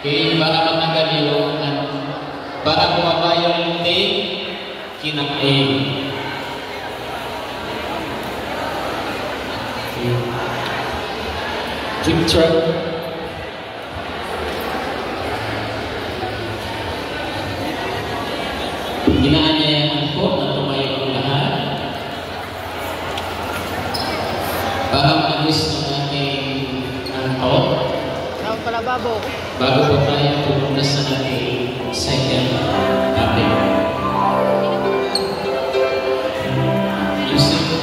Okay, para matanggal yung para bumaba yung tape, kinakain. Okay. Drip truck. Inaanyayahan po na tumayo ang lahat para mag-alis ng ating anto. Saan pala babo? Bago po tayo pumunta sa ating second topic. Music.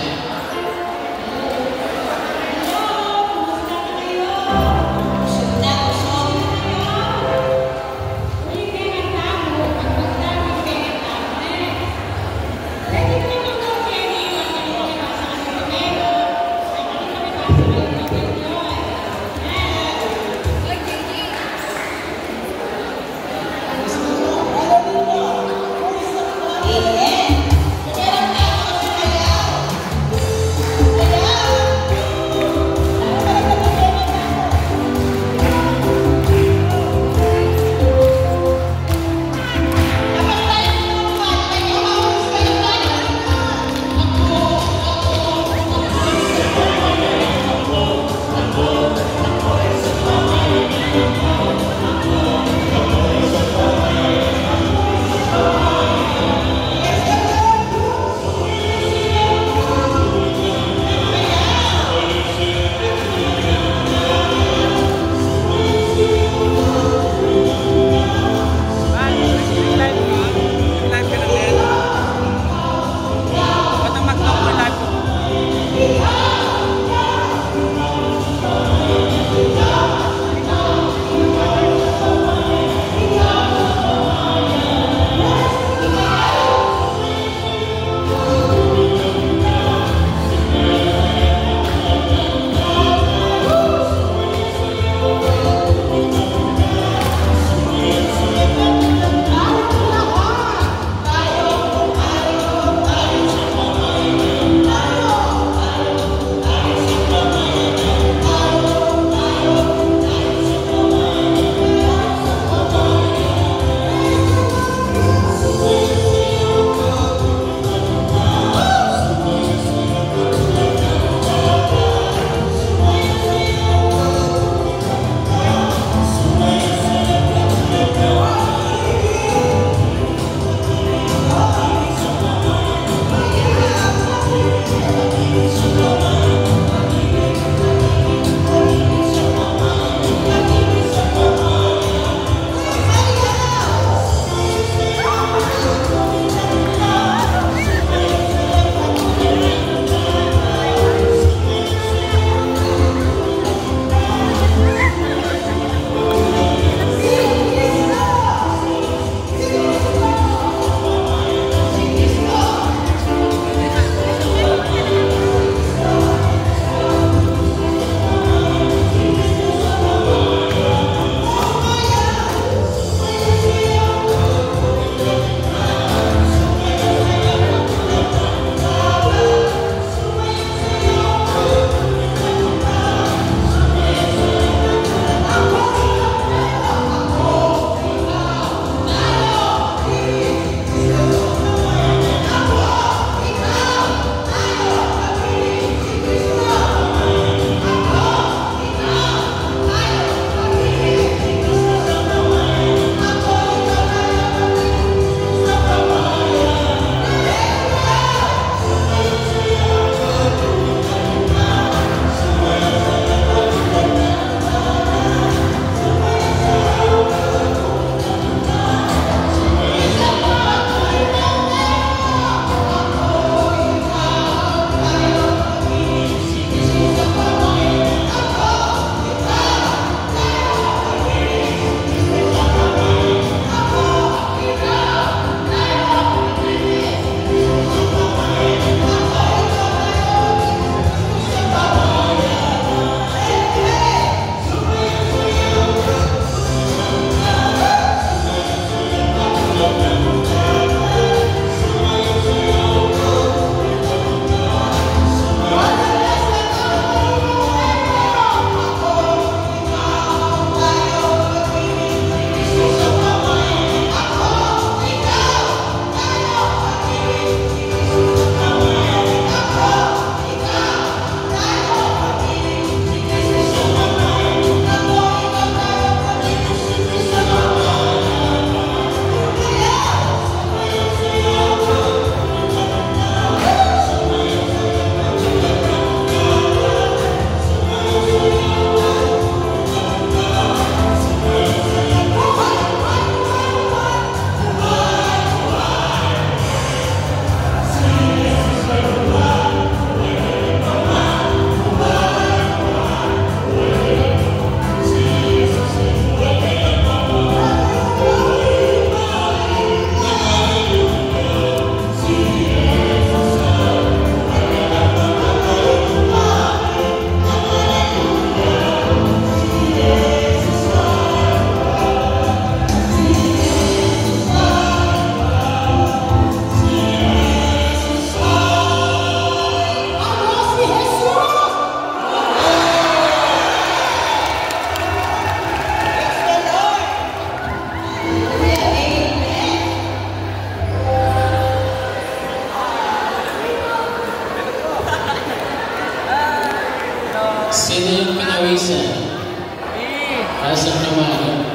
Saan naman?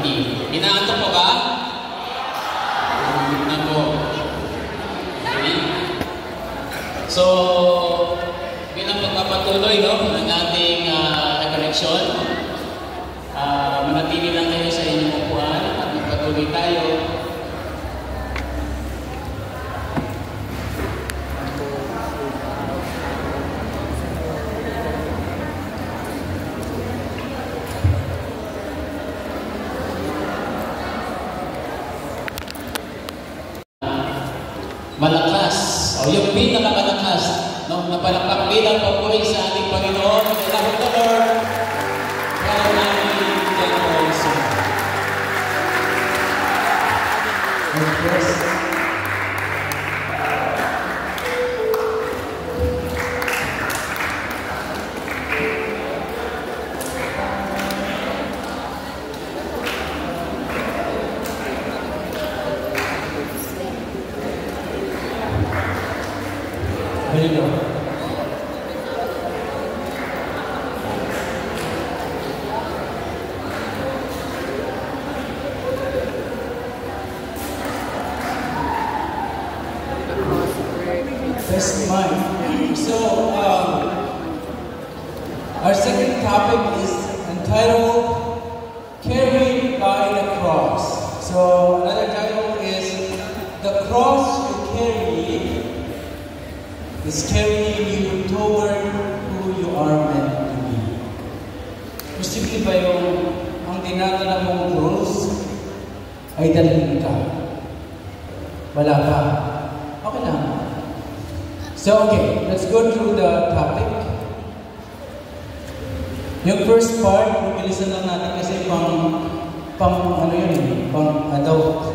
Inaantok pa ba? Nako. Okay. So, bilang pagpapatuloy ng ating recollection, manatili lang kayo sa inyong upuan at magpatuloy tayo. Malakas, o yung pinakamalakas, na palakpak bilang papuri sa ating Panginoon, the love of the Lord, kaya namin yan also. Yes. There you go. That's mine. So, our second topic is entitled Carried by the Cross. So, another title is The Cross You Carry is carrying you toward who you are meant to be. Posible ba yung ang dinadala mong cross ay dalhin ka? Wala pa. Okay lang. So, okay, let's go through the topic. Yung first part, bibilisan lang natin kasi pang adult.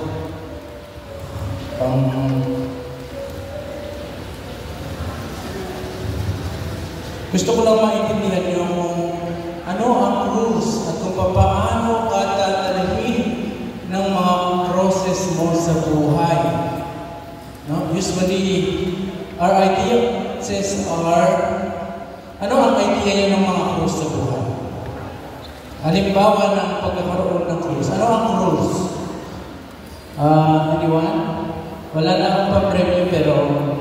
Gusto ko lang maintindihan niyo kung ano ang rules at kung paano ka tatalhin ng mga process mo sa buhay. No? Usually, our ideas are, ano ang idea niyo ng mga rules sa buhay? Halimbawa ng pagkakaroon ng rules. Ano ang rules? Anyone? Wala na akong pa-premyo pero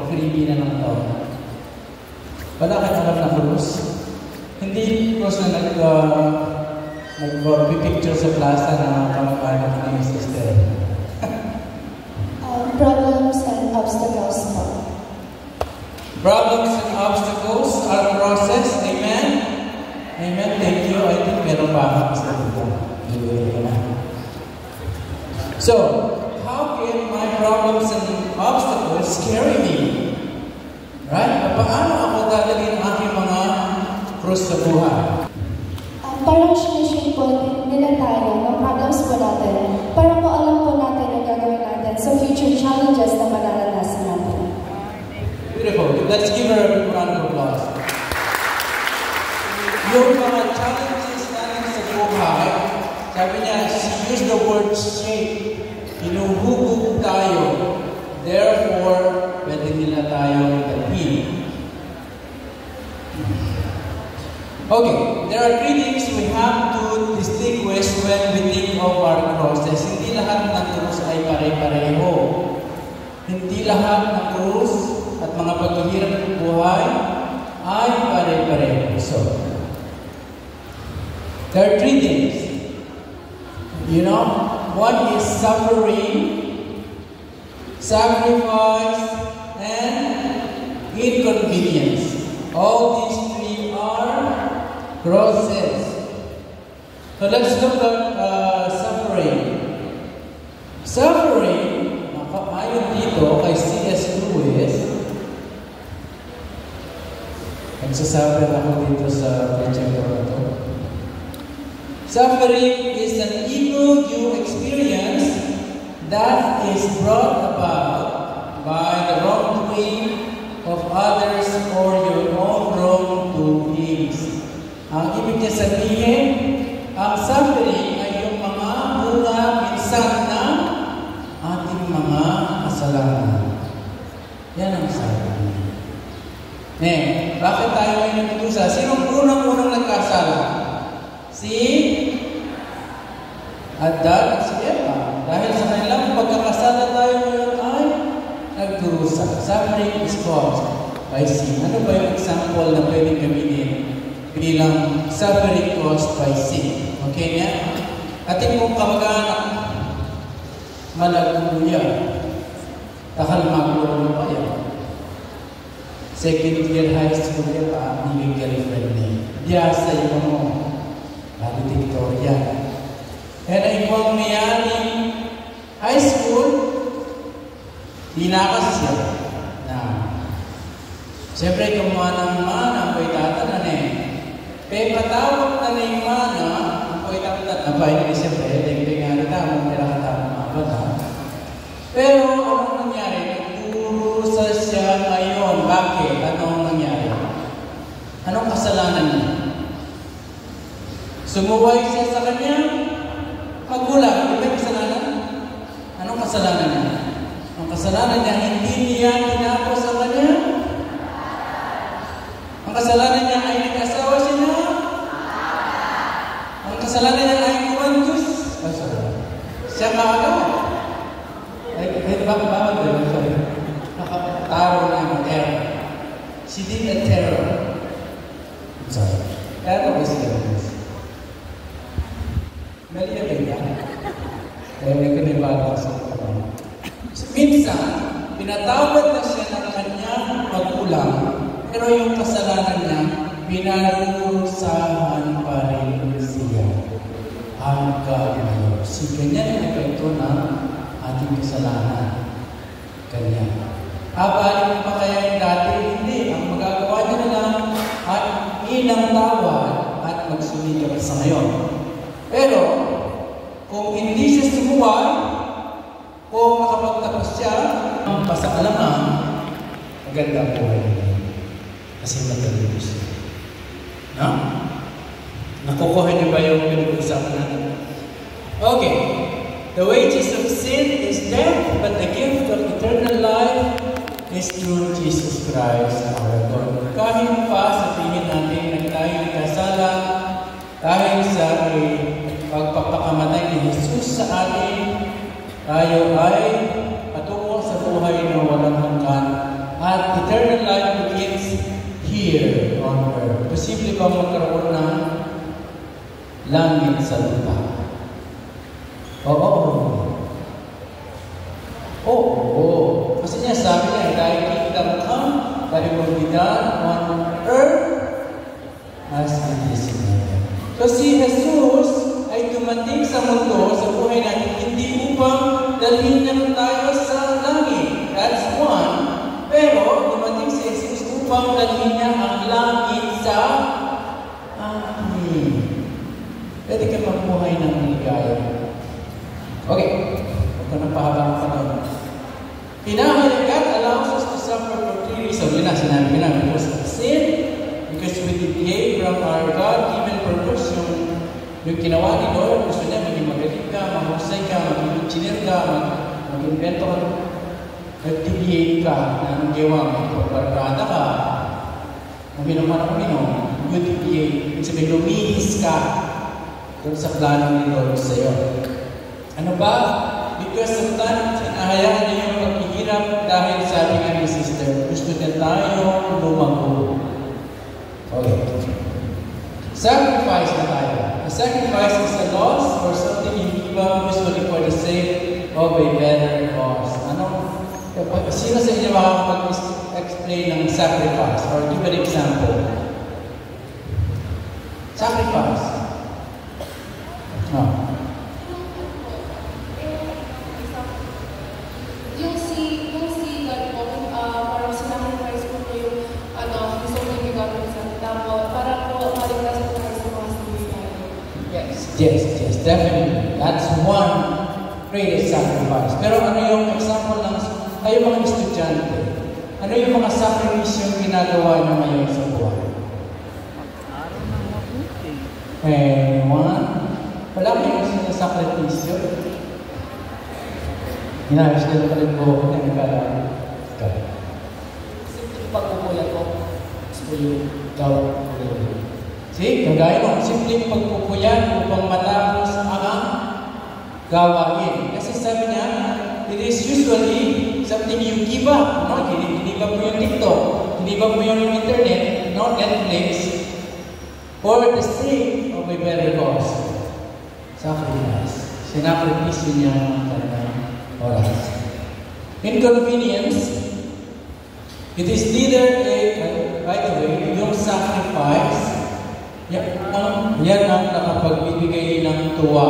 freebie na ng tao. Wala kayo alam na cruise? Hindi cruise na nag-picture sa plaza na kamag-anak ni sister. Problems and obstacles. Problems and obstacles are a process. Amen? Amen. Thank you. I think meron pa ako sa dito. So, how can my problems and obstacles carry me? Right? Paano ako dadalhin ang aking mga cross sa buhay? Parang sinishare po nila tayo ng problems po natin. Para po alam po natin ang gagawin natin sa future challenges na mararanasan natin. Beautiful. Let's give her a big round of applause. Yung mga challenges natin sa buhay, sabi niya, she used the word shape. Hinuhugog tayo. Therefore, pwede nila tayo dalhin. Okay, there are three things we have to distinguish when we think of our crosses. Hindi lahat ng cross ay pare-pareho. Hindi lahat ng cross at mga paghihirap ng buhay ay pare-pareho. So, there are three things. You know, one is suffering, sacrifice, and inconvenience. All these three are crosses. So let's look at suffering. Suffering, ayon dito kay C.S. Lewis, nagsasuffer ako dito sa preaching ko ito. Suffering is an evil you experience that is brought about by the wrongdoing of others or your own wrongdoings. Ang ibig niya sabihin, ang suffering ay yung mga bunga minsan na ating mga kasalanan. Yan ang suffering. Bakit tayo ngayon nagtusa? Sinong unang-unang nagkasala? Si Addan at si Eva. Dahil sa kanilang pagkakasala tayo ngayon ay nagdurusa. Suffering is caused by sin. Ano ba yung example na pwedeng gamitin bilang suffering caused by sin? Okay niya? Ating mong kamag-anak, malagkuya, takal maglulong pa yan. Second year high school yan pa, naging girlfriend niya. Biyasa yung mo, valedictorian. Kaya ikaw mayani high school, dinakas siya. Na, siyempre kumuha ng mana, ako'y tatanan eh. Kaya patawag na na yung mana, ako'y tatanan. Abay na siyempre, tingting nga rin nila katawag mga bata. Pero, anong nangyari? Nagdurusa siya ngayon. Bakit? Anong nangyari? Anong kasalanan niya? Sumuway siya sa kanya magulang. Di ba yung kasalanan? Anong kasalanan niya? Ang kasalanan niya, hindi niya tinapos sa kanya. Ang kasalanan niya ay nag-asawa siya na. Ang kasalanan niya ay kumantus. Siya kaagad. Ay, bawal ba? Sorry. Nakataro na terror. She did a terror. Sorry. Terror is terror. Mali na ba yan? Kaya may kanibago sa mga. Minsan, pinatawad na siya ng kanyang magulang, pero yung kasalanan niya, pinarusahan pa rin siya. Hanggang ngayon. Si ganyan ang epekto ng ating kasalanan. Ganyan. Balik pa kaya yung dati? Hindi. Ang magagawa niya na lang ay inang tawad at magsumigat sa ngayon. Pero, kung hindi siya sumuway, kung nakapagtapos siya, ang pasakalaman, maganda ang buhay niya. Kasi matalino siya. No? Nakukuha niyo ba yung pinag-usapan natin? Okay. The wages of sin is death, but the gift of eternal life is through Jesus Christ, our Lord. Kahit pa sabihin natin na tayo nagkasala dahil sa pagpapakamatay ni Jesus sa atin, tayo ay patungo sa buhay na walang hanggan. At eternal life begins here on earth. Posible ba magkaroon ng langit sa lupa? Oo. Oo. Kasi niya sabi niya, dahil kingdom come, dahil will be done on earth as it is in heaven. So si Jesus ay dumating sa mundo, sa buhay natin, hindi upang dalhin niya tayo sa langit. That's one. Pero dumating si Jesus upang dalhin niya ang langit sa amin. Pwede ka magbuhay ng ligaya. Okay. Huwag ka nang pahabang panahon. Pinahayag God allows us to suffer for 3 reasons. Yun na, sinabi na. Because of sin, because we deviate from our God-given purpose, yung ginawa ni Lord, gusto niya maging magaling ka, mahusay ka, maging engineer ka, mag-invento ka, nag-deviate ka ng gawa mo. Pagbarkada ka, uminom ka na uminom, you deviate. Ibig sabihin, lumihis ka doon sa plano ni Lord sa'yo. Ano ba? Because of that, sinahayaan niya yung paghihirap dahil sabi nga ni sister, gusto niya tayo lumago. Okay. Sacrifice na tayo. A sacrifice is a loss or something you give up usually for the sake of a better cause. Sino sa inyo makakapag-explain ng sacrifice or give an example? Sacrifice. Yung si God po, parang sinacrifice po po yung gusto mo yung gagawin sa tamo, para po maligtas po tayo sa mga sinasabi. Yes, definitely. That's one great sacrifice. Pero ano yung example ng ay mga estudyante? Ano yung mga sacrifice yung ginagawa nyo ngayon sa buhay? Wala kayong sinasakripisyo. Inayos ka na pa rin buhok na nagkala. Simple pagpupuya ko. See? Kagaya mo, simpleng pagpupuyan upang matapos ang gawain. Kasi sabi niya, it is usually something you give up. No? Give up mo yung TikTok, give up mo yung internet, no? Netflix, for the sake of a better cause. Sacrifice. Sinakripisyo niya ang kanyang oras. Inconvenience, it is neither by the way, yung sacrifice, yan ang nakapagbibigay ng tuwa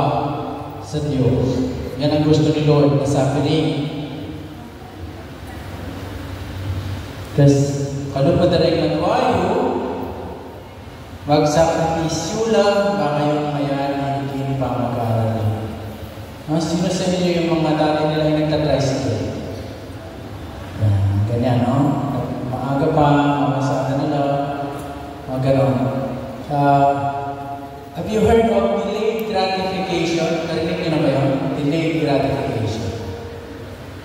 sa Diyos. Yan ang gusto ni Lord na suffering. Kasi kalau padaray na tayo, magsakripisyo lang, baka yung mayan hindi pa mag-aaral. Sino sa inyo yung mga dati nila yung nagtatricycle? Ganyan, no? Maaga pa, mamasada nila, mga ganon. Have you heard of delayed gratification? Narinig niyo na ba yun? Delayed gratification.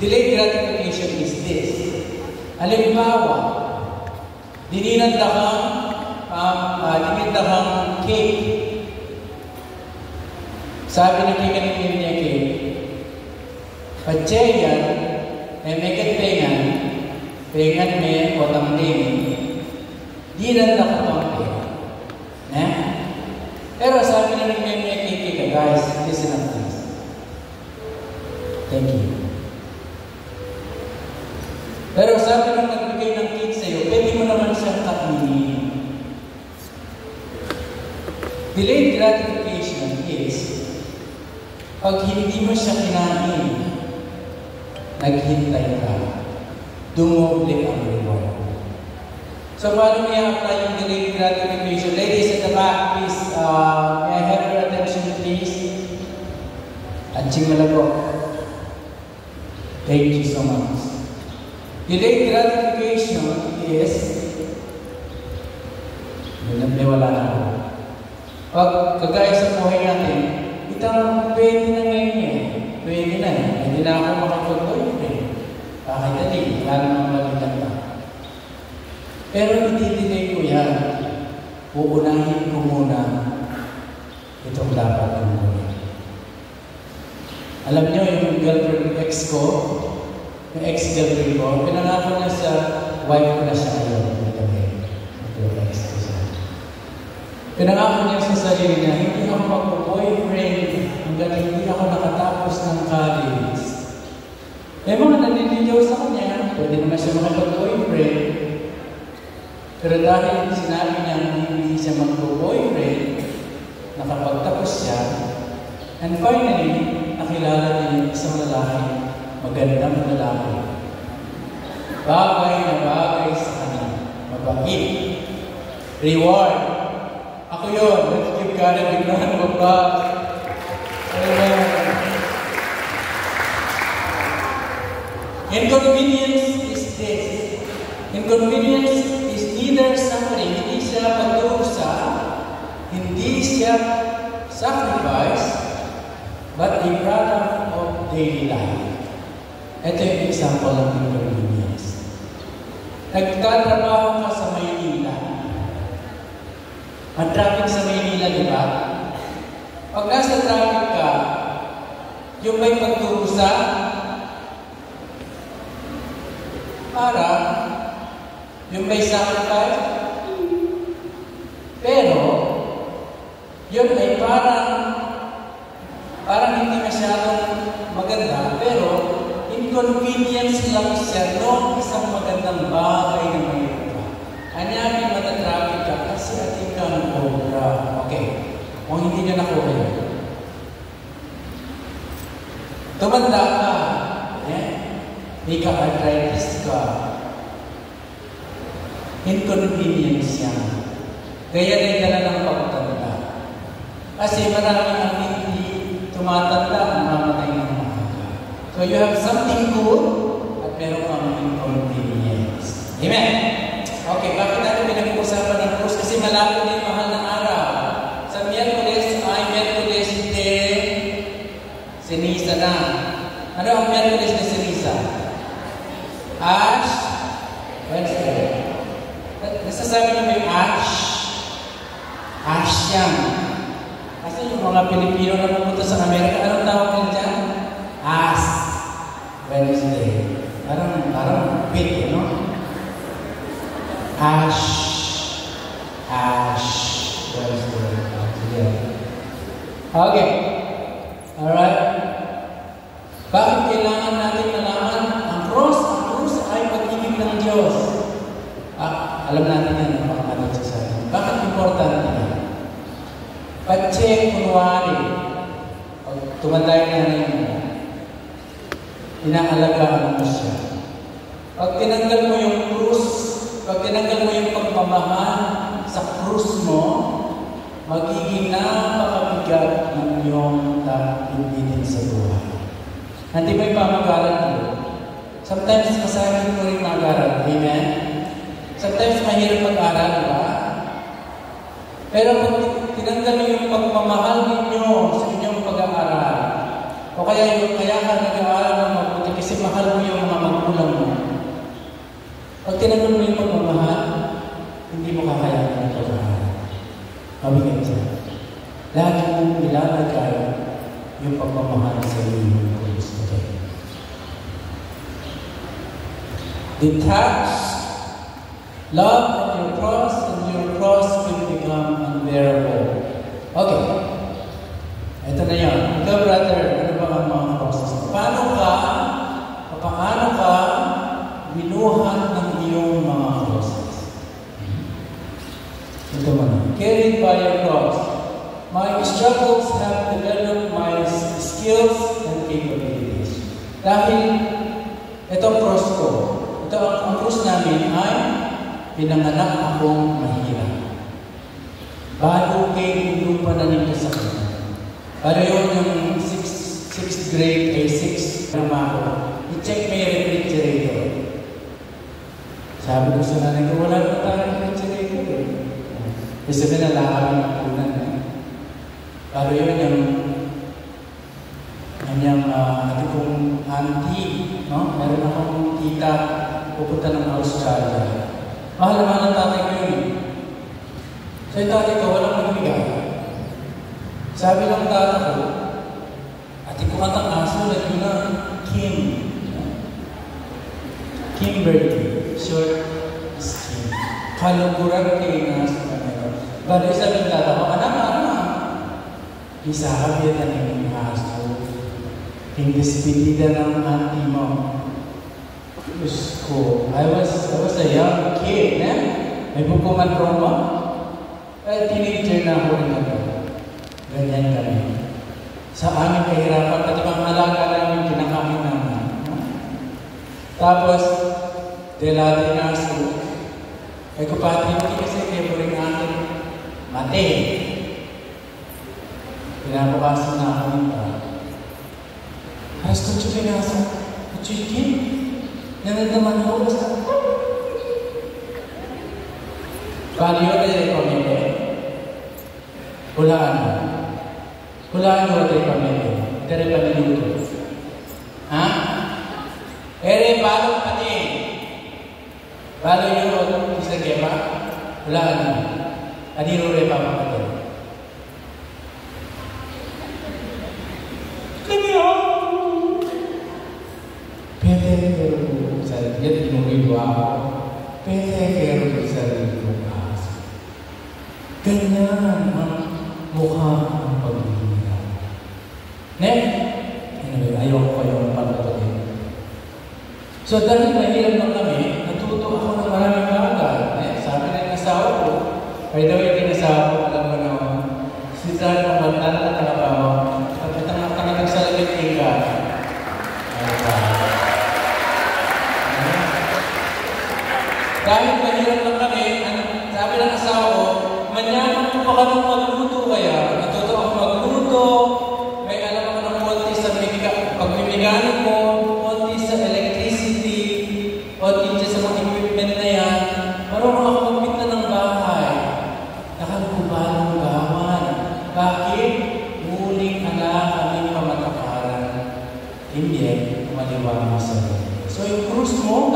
Delayed gratification is this. Halimbawa, dininanda kang cake. Sabi ng kikanin niya cake, Pacheyan, may pengan may otang din. Dinanda ko pang pera. Pero sabi na rin may cake, guys, listen up please. Thank you. Pero sabi nung nagbigay ng cake sa'yo, pwede mo naman siyang kainin. Delayed gratification is, pag hindi mo siya kinain, naghintay ka, dumoble ang reward. So, paano may apply yung delayed gratification? Ladies at the back, please, may I have your attention, please? Anching mo lang po. Thank you so much. Delayed gratification is, may wala na ako. Pag kagaya sa buhay natin, itang pwede na ngayon eh. Pwede na eh. Hindi na ako makapag-boyfriend. Bakit dali? Lalo nang malitan na. Pero iti-delay ko yan. Uunahin ko muna itong dapat kong gawin. Alam niyo yung girlfriend ex ko, yung ex-girlfriend ko, pinangako na sa wife ko na siya ngayon. Pinangako niya sa sarili niya, hindi ako mag-boyfriend hanggang hindi ako nakatapos ng college. May mga naniligaw sa kanya, pwede naman siya makapag-boyfriend. Pero dahil sinabi niya hindi siya mag-boyfriend, nakapagtapos siya, and finally, nakilala niya yung isang lalaki, magandang lalaki. Bagay na bagay sa kanya, mabait, reward. Ako yun, let's give God a big round of applause. Amen. Inconvenience is this. Inconvenience is neither suffering, hindi siya pagdurusa, hindi siya sacrifice, but a product of daily life. Ito yung example ng inconvenience. Nagtatrabaho ka sa Maynila. Ang traffic sa Maynila, di ba? Pag nasa traffic ka, yung may pagturusa, para yung may sacrifice, pero yun ay parang hindi masyadong maganda, pero inconvenience lang siya no isang magandang bagay na mayroon ka. Anyari matatraffic ka kasi ating ka ng cobra. Okay. Kung hindi niya nakuha yun. Tumanda ka. May ka-arthritis ka. Inconvenience yan. Kaya rin ka na ng pagtanda. Kasi maraming ang hindi tumatanda ang mamatay ng maaga. So you have something good at meron kang inconvenience. Amen? Okay, bakit natin pinag-uusapan ng krus? Kasi malapit na yung mahal na araw. Sa Miyerkules ay Miyerkules de Ceniza na. Ano ang Miyerkules de Ceniza? Ash Wednesday. Nasasabi niyo may ash? Ash yan. Kasi yung mga Pilipino na pupunta sa Amerika, anong tawag nila dyan? Alright? Bakit kailangan natin malaman ang cross? Ang cross ay pag-ibig ng Diyos. Alam natin yan, napakalat sa sarili. Bakit importante yan? Pag-check, kunwari, pag tumatay na rin mo, inaalagaan mo siya. Pag tinanggal mo yung krus, pag tinanggal mo yung pagmamahal sa krus mo, magiging napakabigat ng iyong taimbitin sa buhay. Hindi ba yung pamag-aral mo? Sometimes masayang mo rin mag-aral. Amen? Sometimes mahirap mag-aral, diba? Pero pag tinanggal mo yung pagmamahal ninyo sa inyong pag-aaral, o kaya ka nag-aaral ng mabuti kasi mahal mo yung mga magulang mo. Pag tinanggal mo yung pagmamahal, hindi mo kakayanan ng pag-aaral. Mabigat siya. Lagi mong ilalagay yung pagmamahal sa iyo ng Kristo. Detach love from your cross and your cross will become unbearable. Okay. Ito na yan. Ikaw, brother, ano ba ang mga crosses? Paano ka binuhat ng iyong mga crosses? Ito man. Carried by your cross. My struggles have developed my skills and capabilities. Dahil itong cross ko, ang cross namin ay pinanganak akong mahirap. Bago kay lupa na nito sa kanya. Para yun yung 6th grade kay 6th naman ako. I-check may refrigerator. Sabi ko sa nanay ko, wala na tayong refrigerator. Kasi nalakarin ang punan. Para yun yung kanyang ati kong auntie, no? Meron akong tita pupunta ng Australia. Mahal-mahal ang tatay ko yun. So yung tatay ko, walang magbigay. Sabi ng tatay ko, ati ko katang aso, lagi na Kim. Kimberly. Short is Kim. Kaluguran kayo na sa kanila. Bali sabi ng tatay ko, anak. Isa kabiyan na ng aso. Hindis-pitida ng auntie mo. Diyos ko, I was a young kid, eh? May bukuman Roma. Kaya teenager na ako rin ako. Ganyan kami. Sa aming kahirapan, pati mga alaga namin, kinakamin namin. Tapos, delati na aso. Ay kupati, hindi kasi kayo rin akin. Mate. Pinabukasan na ako nito. Haras ko siya pinasa. Kuchikin. Nanandaman ako basta. Baliyo na yung pamilya. Hulaan mo. Hulaan mo yung pamilya. Tere paniluto. Ha? Ere balong pati. Balo yung isa kema. Hulaan mo. Adiro re pa pati. Pero sa dia tinurido ako. Pero sa sarili ko kaso. Ganyan ang mukha ng pagbibigay. Anyway, ayaw ko yung pagpatuloy. So dahil mahirap lang kami, natuto ako ng maraming bagay. Sabi ng asawa ko, by the way, kinasawa ko, alam mo naman, si Zara ng banda na trabaho, at itang sa elektrika. Dahil mahirap lang kami, sabi ng asawa ko, manyaman ko pa kami magluto kaya. Natuto ako magluto, may alam ako ng konti sa pagmimiganin mo, konti sa electricity, konti sa mga equipment na yan. Marunong ako magpinta ng bahay. Nakalubal ng gawan. Bakit? Muling kami pamatakaran. Hindi, maliwanag sa iyo. So yung krus mo,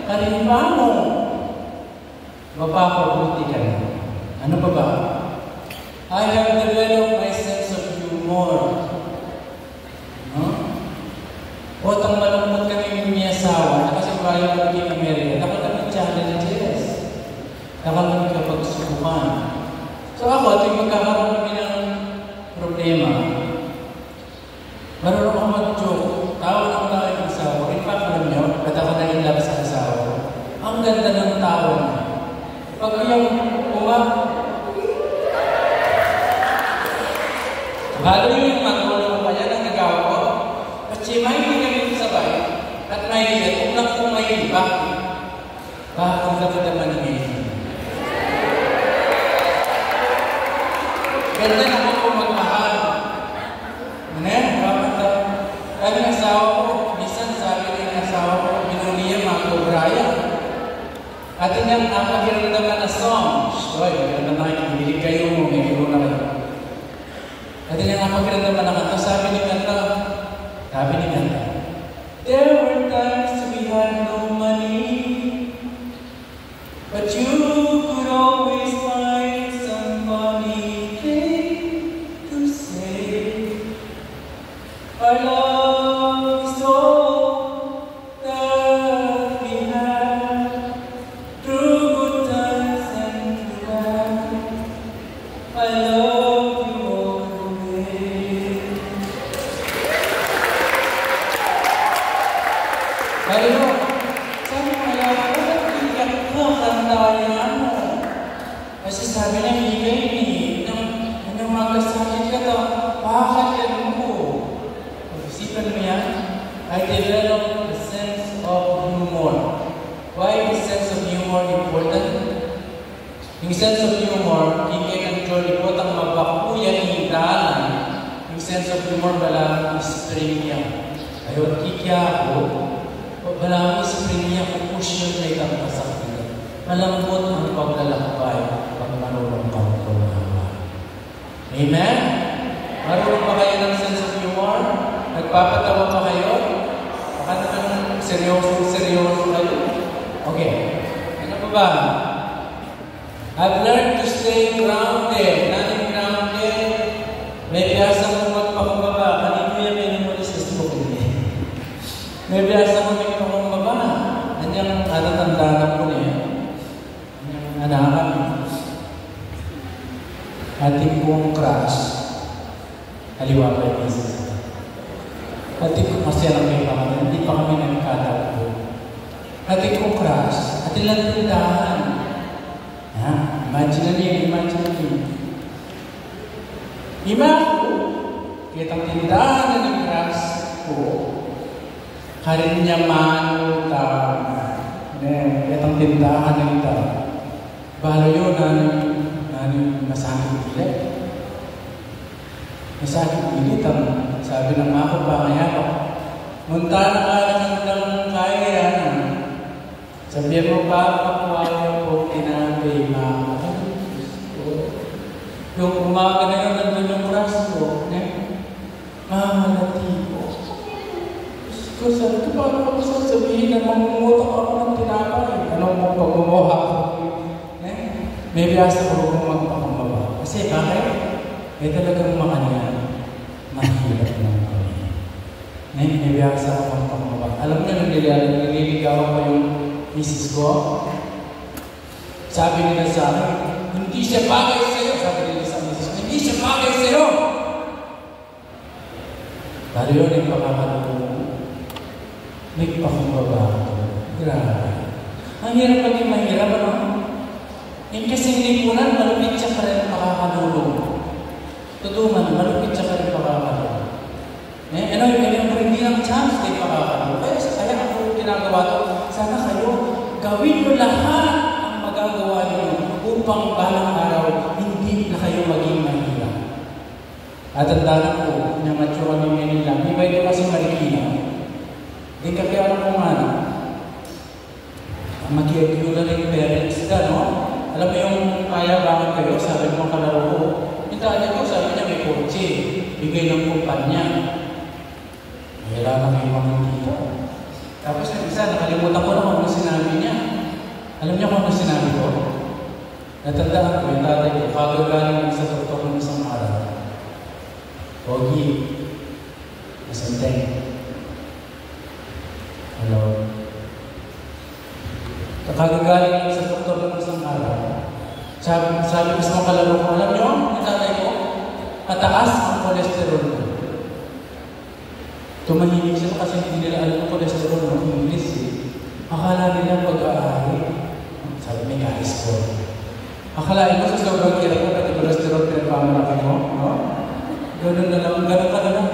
karimba mo. Mapapabuti ka na. Ano pa ba? I have developed my sense of humor. Otang malungkot kami yung may asawa, kasi bayo kami ng Amerika, nakakami challenges. Nakakami kapag subukan. So ako, ito yung magkakaroon kami ng problema. Marunong ako mag-joke. Tawa ng tawa yung asawa. In fact, alam nyo, ba't ako na-inlove sa asawa ko? Ang ganda ng tawa niya. Pag yung halo yung matulong pa yan ang nagawa ko. Kasi may hindi kami sabay. At may hindi. Kung lang kung may iba. Kung dapat naman ngayon. Ganda naman kung magmahal. Ang asawa ko, minsan sabi ng asawa ko, binuliya mga kubraya. At yung napakiramdaman na song. Sorry, ganda na nakikinig kayo mo, may giro na kayo. At yung napakiramdaman na kanta, sabi ni kanta, there were times we had no money, but you could always find some funny thing to say. Our love is all that we had, through good times and through bad. I love you all the way. Ayo, sabi ko kaya, bakit iyak ka? Kanta yan mo. Kasi sabi niya, higay ni, nang magasakit ka to, bakit yan mo? Isipan mo yan, I developed a sense of humor. Why is sense of humor important? Yung sense of humor, higay ng Jolly po, ang mabakuyan ni Dalan. Yung sense of humor, wala ang spring niya. Ayun, kikya ako, wala ang spring niya, pupush yun na itang pasakit. Malambot ang paglalakbay pag marunong kang tumawa. Amen? Marunong ba kayo ng sense of humor? Nagpapatawa pa kayo? Baka naman seryoso kayo? Okay. Ano pa ba? I've learned to stay grounded. Nanin grounded? May biyasa kong magpakumbaba. Kanino yan may namuli sa Facebook niya? May biyasa kong magpakumbaba. Anyang natatandaan ko niya. Anyang anakan. Ating kong crush. Haliwa pa yung isa. Ating kong masya lang may pangalan. Hindi pa kami nagkatagpo. Ating kong crush. Ating lang tindahan. Imagine niyo. Ima ko, kitang tindahan na ng crush ko. Karinya mano kitang tindahan na ito. Balo yun, masakit pilit. Masakit pilit ang sabi ng mga kapangaya ko. Munta na ka ng kaya yan. Sabihin mo pa, pakuwayo po, tinabi, mga yung umaga na yun, nandun yung crush ko. Mahalati ko. Ko, sabi ko, paano ko sasabihin na mamumutok ako ng tinapay? Anong mo pag-umuha ko? May biyasa ko kung magpakumbaba. Kasi bakit? May talagang makanya. Mahirap ng kami. May biyasa ko magpakumbaba. Alam niyo, nililigawan ko yung misis ko. Sabi nila sa akin, hindi siya bagay sa'yo. Sabi nila sa misis ko, hindi siya bagay sa'yo. Pero yun yung pagkakaroon. May pakumbaba. Grabe. Ang hirap maging mahirap, ano? Kasi lipunan, malupit siya ka rin makakalulong. Totoo man, malupit siya ka rin makakalulong. Yung hindi ng chance, di makakalulong. Kaya ako ginagawa ito, sana kayo, gawin mo lahat ang magagawa niyo upang balang araw, hindi na kayo maging mahirap. At tandaan ko, na mature kami ngayon lang, iba ito kasi Marikina. Di ka kaya alam kung ano, mag-i-agula na yung parents ka, no? Alam mo yung kaya bangan kayo, sabi mo kalaro ko. Yung tanya ko, sabi niya may kotse. Bigay ng kumpanya. Kailangan kayo mga dito. Tapos yung isa, nakalimutan ko na kung ano sinabi niya. Alam niyo kung ano sinabi ko? Natandaan ko yung tatay ko, kagagaling sa doktor ng isang araw. Pogi. Masanteng. Hello. Kagagaling sa doktor ng isang araw. Sabi ko sa mga kalaro ko, alam nyo, yung tatay ko, mataas ang kolesterol ko. Tumahimik sila kasi hindi nila alam kung cholesterol ng English eh. Akala nila pag-aari. Sabi may guys ko. Akalain mo sa sobrang hirap mo pati cholesterol pinagpamalaki mo. No? Ganun na lang. Ganun ka na lang.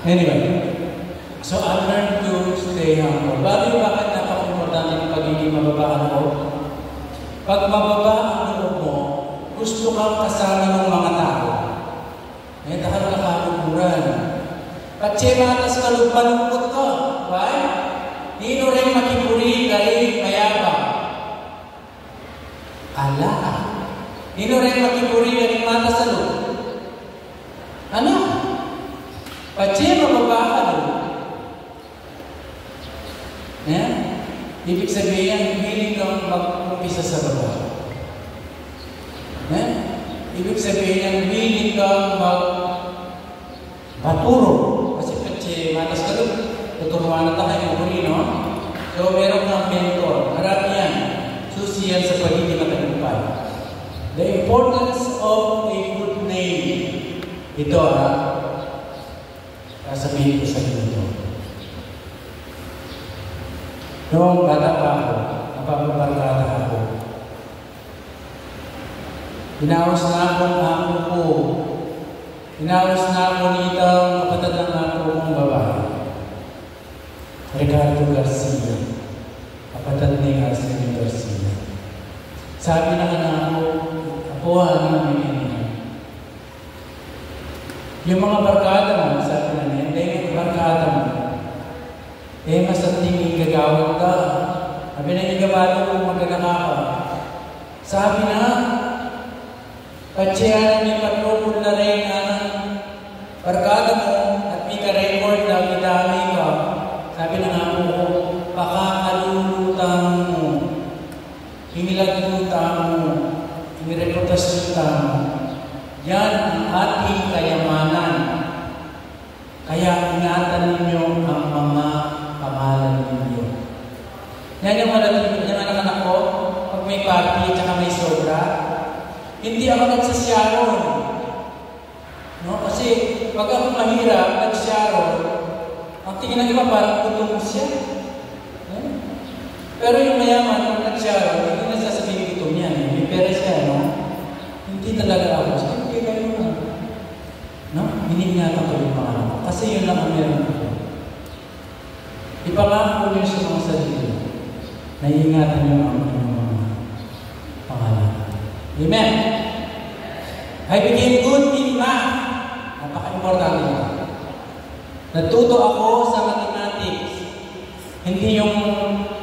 Anyway. So I learned to stay humble. Bakit napaka-importante ng pagiging mababa ang loob? Pag mababa ang loob mo, gusto kang kasama ng mga tao. Eh, takal na kakukuran. Pagsimatas ka malungkot ka. Why? Nino rin makipuri kay mayabang. Ala. Nino rin makipuri kay mata sa loob. Ano? Pagsi mababa ka loob. Eh? Ibig sabihin, hindi kang mag-umpisa sa baba. Eh? Ibig sabihin, hindi kang mag-baturo. Matas ka doon, tuturuan na tayo muli, no? So, meron kang mentor. Marami yan. Susi yan sa pagiging matagumpay. The importance of a good name. Ito, sasabihin ko sa inyo ito. Noong bata pa ako, napapabarkada ako. Inawas na ako ang amo ko. Inawas na ako nitang kapatid ng ako kong babae. Ricardo Garcia. Kapatid ni Arsenio Garcia. Sabi na anak ko, apuhan namin niya. Yung mga barkada mo, sabi na niya, hindi yung barkada mo. Eh, mas at tingin gagawin ka. Sabi na yung gabado kung magagaka ka. Sabi na, patsiyanan ni Patropol na rin barkada mo at may ka-record na midami ka. Sabi na nga po, pakakalulutang mo, hinilagutang mo, hinireputasyon mo. Yan ang ating kayamanan. Kaya ingatan ninyo ang mga pangalan ninyo. Yan yung anak ko, pag may party at may sobra, hindi ako nagsasyaron. No? Kasi pag ako mahirap, nagsyaron, ang tingin ng iba parang tutungos siya. Pero yung mayaman, kung nagsyaron, hindi nasasabihin ito niya. May pera siya, no? Hindi talaga ako. Sabi, hindi kayo na. No? Hiningatan ko yung mga anak. Kasi yun lang ang meron ko. Ipangako nyo sa mga sarili. Naiingatan nyo ang mga pangalan. Amen. I became good in math. Napaka-importante nyo. Natuto ako sa mathematics. Hindi yung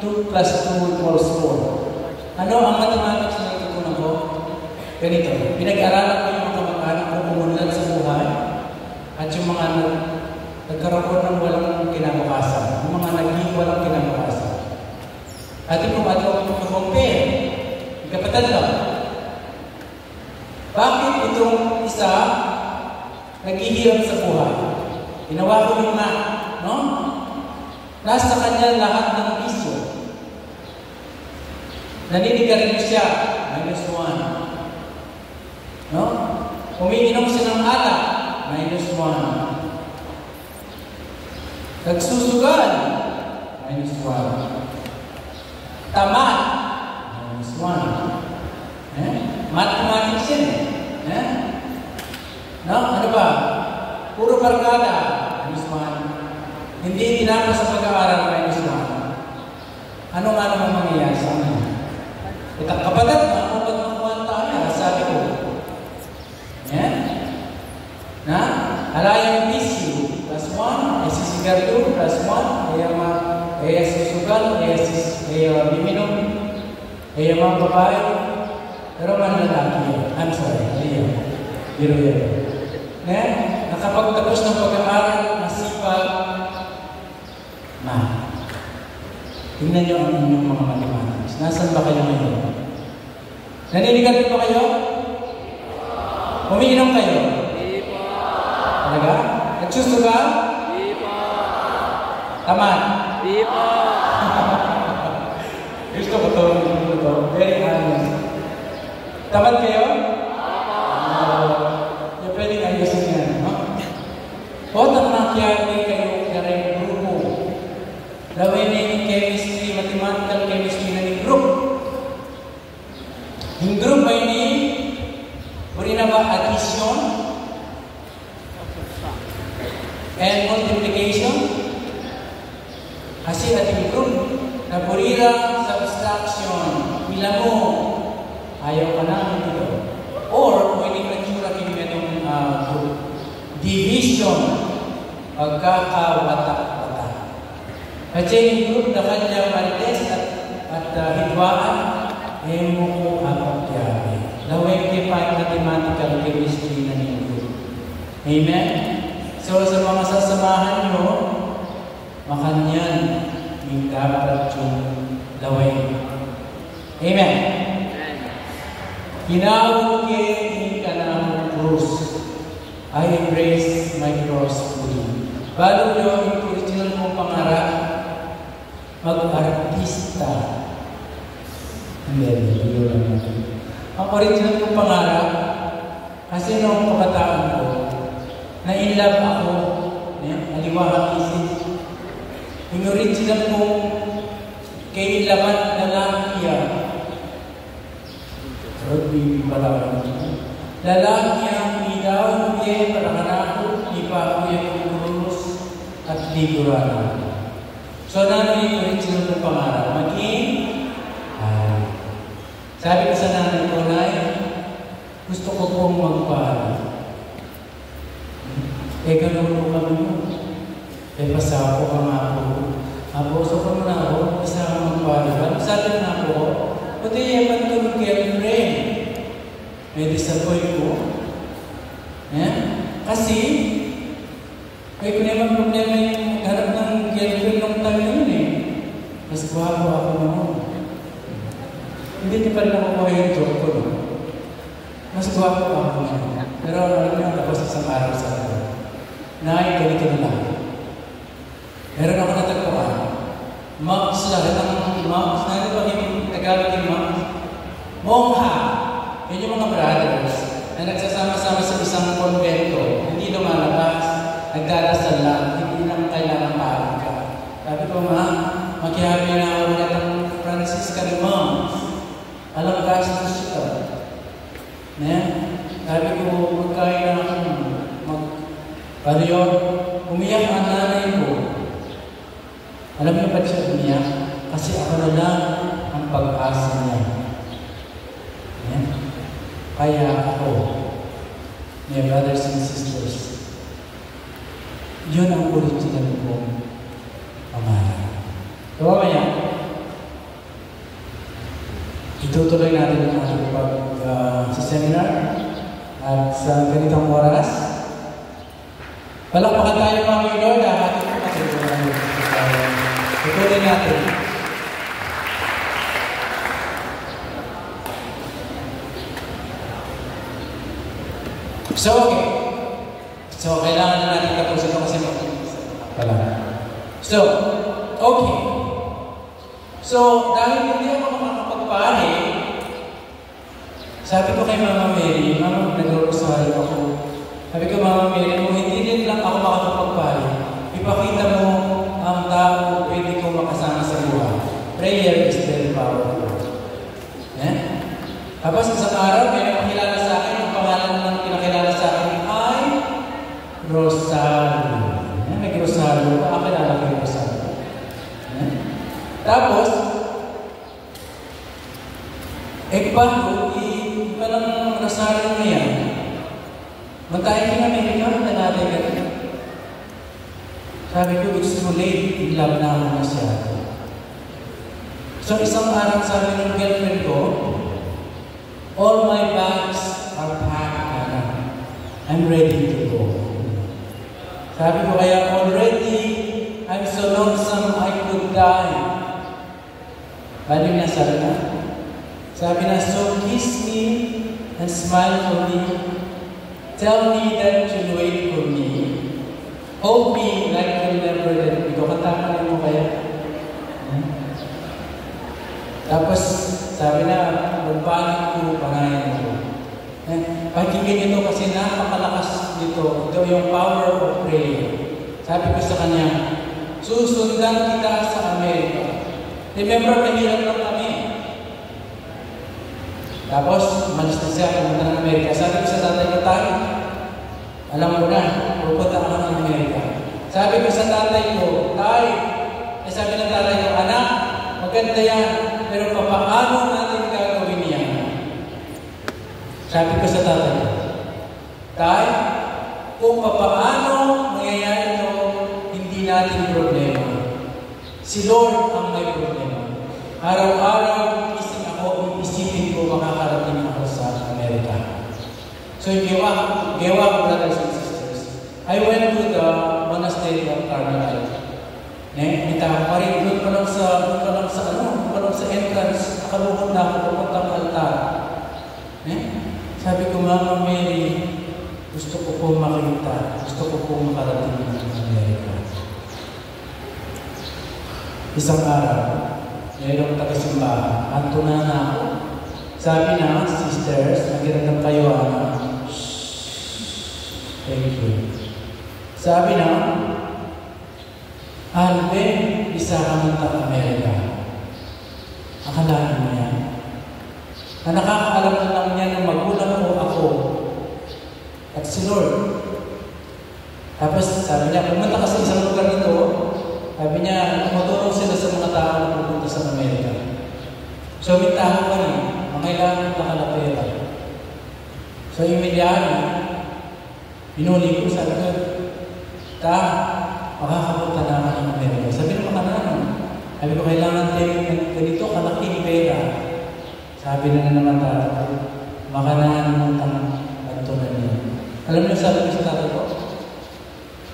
2 plus 2 equals 4. Ano ang mathematics na natutunan ko? Ganito. Pinag-aralan ko yung mga kamag-anak ko umunlad sa buhay at yung mga nagkaroon ng walang kinabukasan. Yung mga naging walang kinabukasan. At yung mga compare. Kapatid lang. Bakit itong isa naghihirap sa buhay? Ginawa ko yung math, no? Nasa kanya lahat ng bisyo. Naninigarilyo siya, -1. No? Umiinom siya ng alak, -1. Nagsusugal, -1. Tamad, -1. Mathematics yan eh. No? Ano ba? Puro barkada, -1. Hindi tinapos sa pag-aaral, -1. Ano nga naman mangyayari sa amin? Itang kapatid, makapag makuha tayo, sabi ko. Yan? Na? Alayang bisyo, +1, sisigardo, +1, kaya susugal, kaya biminom, kaya mga babae, pero man lalaki yan. I'm sorry, ayun. Biro yan. Nakapagtapos ng pag-aaral, masipag, tingnan niyo ang inyong mga mathematics. Nasaan ba kayo ngayon? Naninigarilyo ba kayo? Umiinom kayo? Hindi po. Talaga? Nagsusugal? Hindi po. Tamad? Hindi po. Gusto ko ito. Very honest. Tamad kayo? Opo. Yung pwedeng ayusin yan. O, tamad makiyabi kayo dari grupo. Lawin ni chemistry, mathematical chemistry na ni group. Yung group ay ni uri na ba addition and multiplication? Kasi ating group na burira subtraction. Mila mo, ayaw ka namin dito. Or, pwede ka tsura kami itong group. Division. Pagkakawata-wata. Kasi yung group na kanya marites at hitwaan, eh mo ko apagyabi. Laway kipay mathematical chemistry na yung group. Amen? So, sa mga sasamahan nyo, makanyan yung dapat yung laway. Amen? Kinawagin ka ng cross. I embrace my cross fully. Bago nyo yung original mong pangarap, mag-artista. Hindi, yun lang natin. Ang original kong pangarap, kasi noong kabataan ko, na-inlove ako, aliwahang isip. Yung original kong kailaman na lakiya, lalaki ang ilaw, hindi para hanako, di pa ako yung kurus at ligurado. So, namin yung original kong pangarap, maging sabi ko sa nanay ko, Nay, gusto ko pong magpahal. Ganun mo kami mo. Pasapo ka nga ako. Gusto ko na ako, isa ka magpahal. Sabi na ako, pati yaman ko ng girlfriend. May disappoint ko. Kasi, kung naman problema yung harap ng girlfriend ng time yun mas guwapo ako naman. Hindi niya pa rin nakukuha yung joke ko. Mas guwapo ako naman. Pero alam niyo, tapos isang araw sa akin. Nay, ganito na lang. Meron ako natagpuan. Monks, lahat ng monks. Nandito ba yung Tagalog yung monks? Mongha. Yun yung mga brothers na nagsasama-sama sa isang konvento. Hindi lumalabas. Nagdadasal lang. Hindi lang kailangan paalam ka. Sabi ko, makihabi na ako ulit ang Franciscan monks. Alam ka sa siya. Sabi ko, magkain na ako. Paano yun? Umiyak ang nanay ko. Alam niyo ba't siya umiyak? Kasi ako na lang ang pag-asa niya. Kaya ako, my brothers and sisters, yun ang original kong pangalan. So, mamaya, itutuloy natin ang ating sa seminar at sa ganitong oras. Palakpakan tayo mga Lord, ating pagkakasal. Ituloy natin. So, kailangan na natin tapusin ito kasi pala. So, okay. So, dahil hindi ako makakapagpahe, sabi ko kay Mama Mary, Mama, nag-rosaryo ako. Sabi ko, Mama Mary, kung hindi din lang ako makakapagpahe, ipakita mo ang tao pwede ko makasama sa buhay. Prayer is very powerful. Tapos isang araw, may nakakilala sa akin, ang pangalan ng pinakilala sa akin ay Rosario. Nag-Rosario, makakilala ko yung Rosario. Tapos, bago, iba ng Rosario na yan. Mantayin ka ng Amerika, nanatay ka rin. Sabi ko, it's too late, in love na ako masyado. So, isang araw sabi ng girlfriend ko, all my bags are packed. I'm ready to go. Sabi ko kaya, already, I'm so lonesome I could die. Balik na sabi na. Sabi na, so kiss me and smile for me. Tell me that you'll wait for me. Hold me like you'll never let me go. Katakan mo kaya. Tapos, sabi na, magpanik ko, pangayan ko. Pakinggan ito kasi napakalakas nito. Ito yung power of prayer. Sabi ko sa kanya, susundan kita sa Amerika. Remember, mahirap lang kami. Tapos, umalis na siya, pumunta ng Amerika. Sabi ko sa tatay ko, tayo, alam mo na, pupunta ka ng Amerika. Sabi ko sa tatay ko, sabi ng tatay ko, anak, maganda yan, pero paano natin gagawin yan? Sabi ko sa tatay ko, tay, kung paano mangyayari ito, hindi natin problema. Si Lord ang may problema. Araw-araw, isipin ko, makakarating ako sa Amerika. So, gawa ko, brothers and sisters. I went to the monastery of Carmelite. Kita ko rin, doon pa lang sa entrance, nakalubot na ako, pupuntang altar. Sabi ko, Mama Mary, gusto ko po makita, gusto ko po makarating ng Amerika. Isang araw, mayroong taga-simbahan, antuna na ako. Sabi na, sisters, nagiragam kayo, thank you. Sabi na, Alvin, isa ka ng Amerika. Akalain mo yan. Ang nakakaalam na lang niya ng magulang ko ako at si Lord. Tapos sabi niya, pumunta ka sa isang lugar nito. Sabi niya, matulong sila sa mga tao na pupunta sa Amerika. So, may tao ka rin. Mangailangan na kalapera. So, immediately, binuli ko, sabi ko, makakapunta na ako ng Amerika. Sabi naman ka naman. Sabi ko, kailangan tayo ganito, kalaking pera. Sabi na naman tayo, makanahan mo ang bantunan niya. Alam niyo, sabi ko sa tatay ko,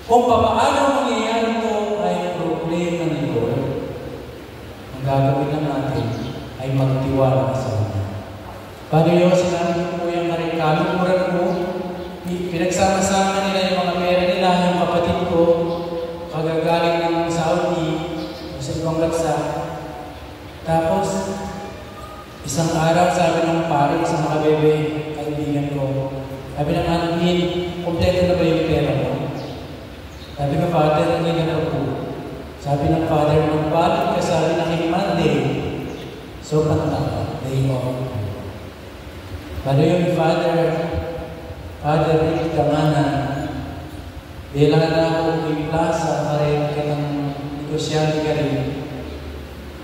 kung paano mangyayari ito ay problema ni Lord, ang gagawin lang natin ay magtiwala sa Kanya. Paano yun, sinabi ko po yung kalukuran ko, pinagsama-sama nila yung mga pera nila, yung kapatid ko, kagagaling ng Saudi, sa ibang bansa. Tapos, isang araw, sabi ng pare, sa mga bebe, kaibigan ko, sabi ng anin, kompleto na ba yung pera mo? Sabi ng father, hindi na po. Sabi ng father, magbalik ka, sabi ng Monday. So, pantaka, day off. Paano yung Father Rick Damanan, bilang na ako yung plaza, pareho ka ng negosyante ka rin.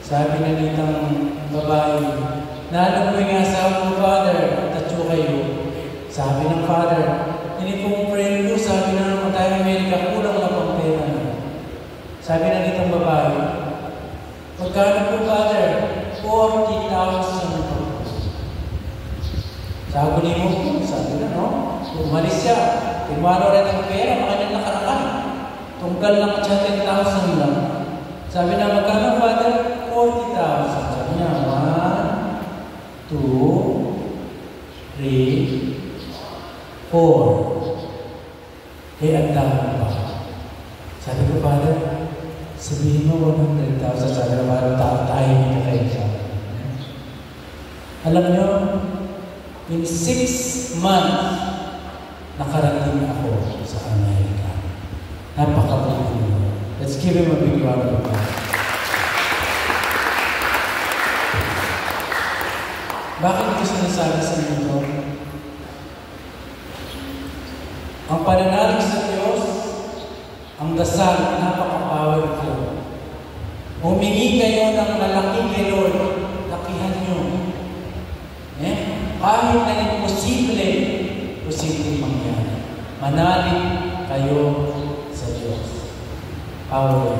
Sabi na nitang babae, naalam mo yung asawa mo, Father, tatyo kayo. Sabi ng Father, hindi pong friend ko, sabi na naman tayo Amerika, kulang na pang pera na. Sabi na nitang babae, magkano po, Father? 40,000 po. Sabi ni mo, sabi na, no? Umalis siya. Timano rin ang pera, makanyang nakarakan. Tunggal lang siya 10,000 lang. Sabi na, magkano, Father? 40,000. Sabi niya, 1, 2, 3, 4. Ang dami pa. Sabi ko, Father, sabihin mo 100,000. Sabi na, parang tayo nito kayo siya. Alam niyo, in 6 months, nakarating ako sa Amerika. Napakabuti mo. Let's give him a big round of applause. Bakit ito sinasabi sa inyo ito? Ang pananalig sa Diyos, ang dasal, napaka-powerful. Humingi kayo ng malaking kay Lord, lakihan nyo. Kahit na imposible mangyari. Manalig kayo sa Diyos. Power.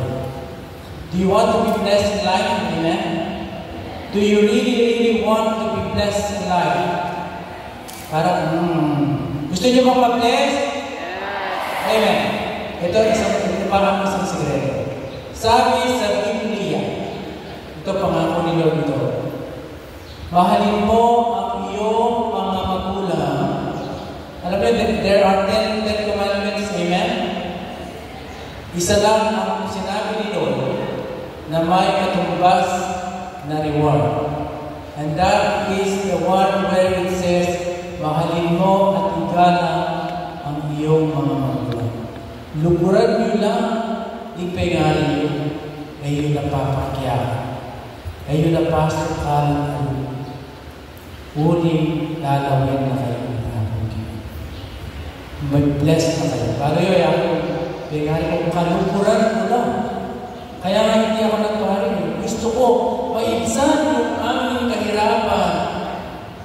Do you want to be blessed in life? Amen? Do you really want to be blessed in life? Parang, gusto niyo bang ma-bless? Amen. Ito parang isang sigreto. Sabi sa Biblia, ito pangako ni Lord ito, mahalin mo ang iyong mga magulang. Alam mo, there are 10 commandments, amen? Isa lang ang sinabi ni Lord na may katumbas na reward. And that is the one where it says, mahalin mo at igalang ang iyong mga magulang. lukuran nyo lang, ipengari nyo, ngayon napapakyakan. Ngayon napasok ka ng uling lalawin na kayo ng hapon. May bless na kayo. Paano yun ako? Pengari ko, kalukuran mo lang. Kaya nga hindi ako nagpahari. Gusto ko, maibsan yung aming kahirapan.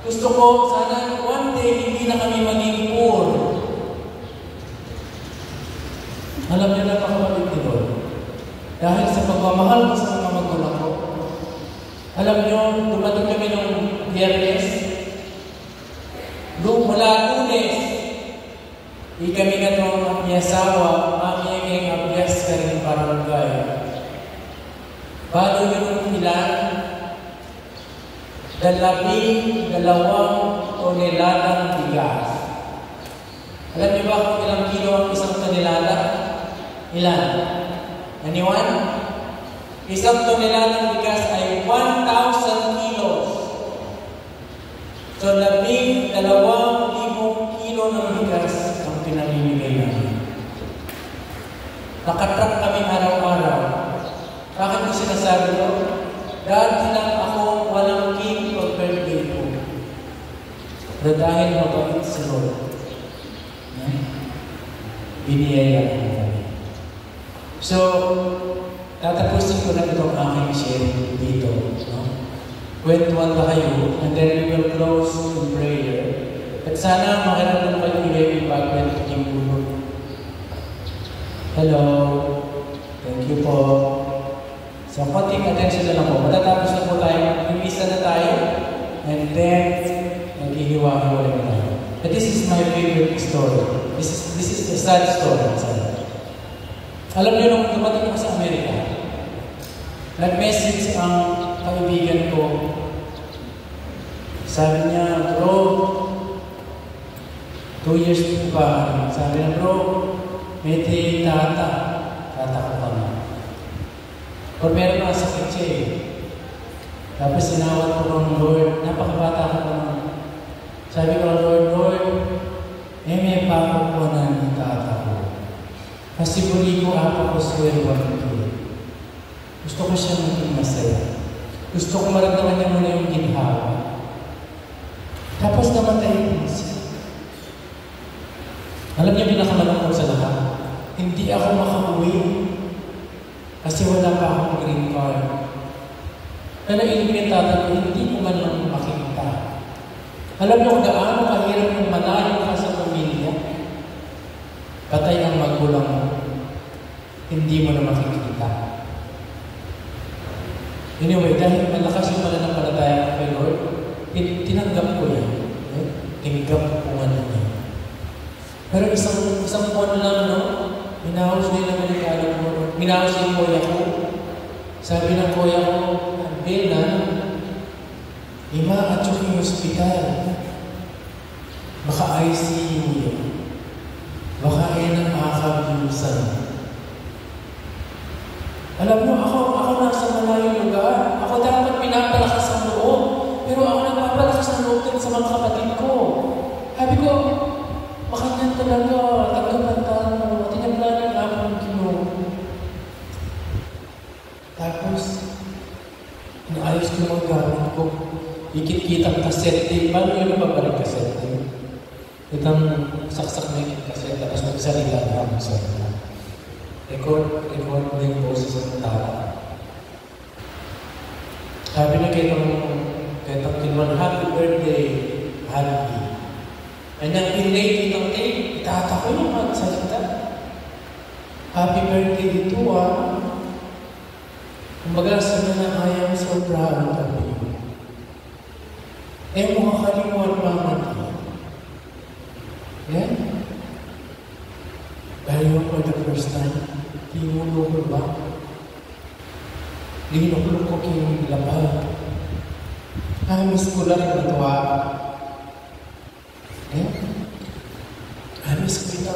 Gusto ko, sana one day, hindi na kami maging poor. Alam niyo na kapatid ni Lord. Dahil sa pagmamahal ko sa mga magulang ko, alam niyo, dumating kami ng Biyernes, doon mula Lunes, di kami na itong asawa, aming abyas ka rin barangay. Bago yung ilan, 12 toneladang bigas. Alam niyo ba kung ilang kilo ang isang tonelada? Ilan? Anyone? Isang toneladang bigas ay 1,000 kilos. So, 12,000 kilo ng bigas ang pinamimigay namin. Nakatrak kami araw-araw. Bakit ko sinasabi ko? Dati lang ako walang cake o birthday ko. Dahil mabait si Lord. Biniyaya ko kami. So, tatapusin ko na itong aking share dito. Kwentuhan ba kayo? And then we will close in prayer. At sana makiramdam kayo ibigay pag-kwento ng puno. Hello. Thank you po. So, konting attention na lang po. Matatapos na po tayo. Imisa na tayo. And then, naghihiwa-hiwa na tayo. But this is my favorite story. This is a sad story. Alam niyo, nung dumating ako sa Amerika, nag-message ang kaibigan ko. Sabi niya, bro, 2 years pa. Sabi niya, bro, may tata. Tata ko pa nga. Or meron mga sakit siya eh. Tapos sinawat ko ng Lord. Napakabata ko naman. Sabi ko, Lord, may pako ko ng tata ko. Kasi buli ko ako ko swelwan ko. Gusto ko siya maging masaya. Gusto ko maramdaman niya muna yung ginhawa. Tapos namatay ko siya. Alam niya, pinakamalangkot sa lahat. Hindi ako makauwi. Kasi wala pa akong green card. Kaya nailipin tata ko, hindi ko man lang makikita. Alam niyo kung gaano kahirap yung malayo ka sa pamilya. Patay ang magulang mo. Hindi mo na makikita. Anyway, dahil malakas yung pananampalataya kay Lord, tinanggap ko yan. Tinanggap ko ano niya. Pero isang buwan lang, no? Minahaws na yung Amerikano ko. Minahaws na yung kuya ko. Sabi ng kuya ko, Bela, ima-atyo yung hospital. Baka ICU yun. Baka yan ang makakabiusan. Alam mo, ako nasa malayong lugar. Ako dapat pinapalakas ang loob. Pero ako nagpapalakas ang loob din sa mga kapatid ko. Sabi ko, baka yan talaga, tagapatan mo, tinaglanan ako ng Ginoo. Tapos, naayos ko mga gamit ko. Ikit-kitang kasete. Paano yun napapalag kasete? Itang saksak na ikit-kasete. Tapos magsalita na ako sa ito. Record na yung boses ng tao. Sabi na kitang kinuwan, happy birthday, happy. And ang pinlay kitang itata ko yung magsalita. Happy birthday dito Kumbaga sa na ayaw sobrang kami. Mga kalimuan mamati. Yeah? Dahil for the first time, tinulong ko ba? Linulong ko kayong labag. Miss ko lang yung natuwa. Miss ko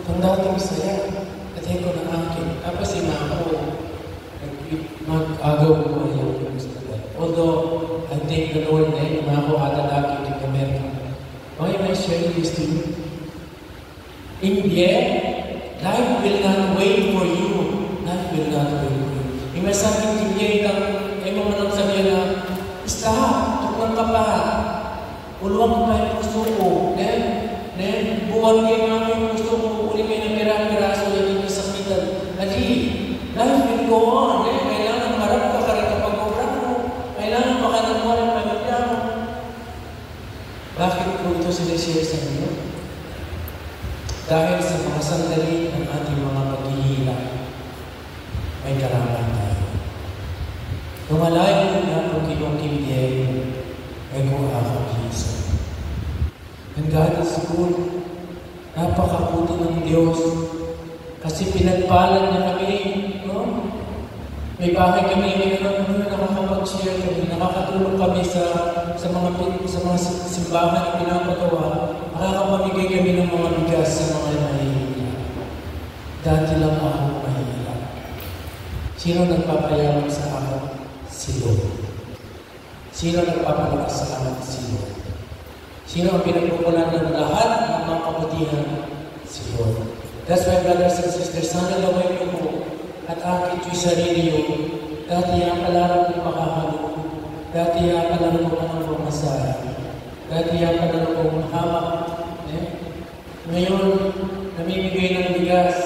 itong dating saya. At ko ng akin. Tapos si mama ko, mag-agaw ko yung gusto ko. Although, I think the Lord na yung mga ko atadaki to America. Why am I sharing this to you? In the end, life will not wait for you. Life will not wait for you. Yung masakit yung yay ay mo manang sabihin na, stop, tukang ka pa. Uluwang pa yung gusto ko. Buwan kayo mga yung gusto ko. Uli kayo ng pira-piraso yung yung sakitan. Adi, life will go on. Kailangan marap ka rin kapag obra mo. Kailangan makanang ng pamilya mo. Bakit ko ito sinishare sa inyo? Dahil sa mga sandali ng ating mga paghihirap, may karaman tayo. Lumalayo na kung kiyong kimdiyayo, ay kung ako Kristo. And God is good. Napakabuti ng Diyos. Kasi pinagpalan niya kami. No? May bahay kami, nakakapag-share kami, nakakatulong kami sa mga simbahan na pinapagawa. Nakakapamigay kami ng mga bigas sa mga mahihirap. Dati lang ako mahihirap. Sino nagpapayaman sa akin? Si Lord. Sino nagpapalakas sa akin? Si Lord. Sino ang pinagpupunan ng lahat ng mga kabutihan? Si Lord. That's why, brothers and sisters, sana gawin niyo po at akit yung sarili yun. Dati ang palaro kong makahalo. Dati ang palaro kong ang pumasaya. Dati ang palaro kong hamak. Ngayon, namimigay ng bigas.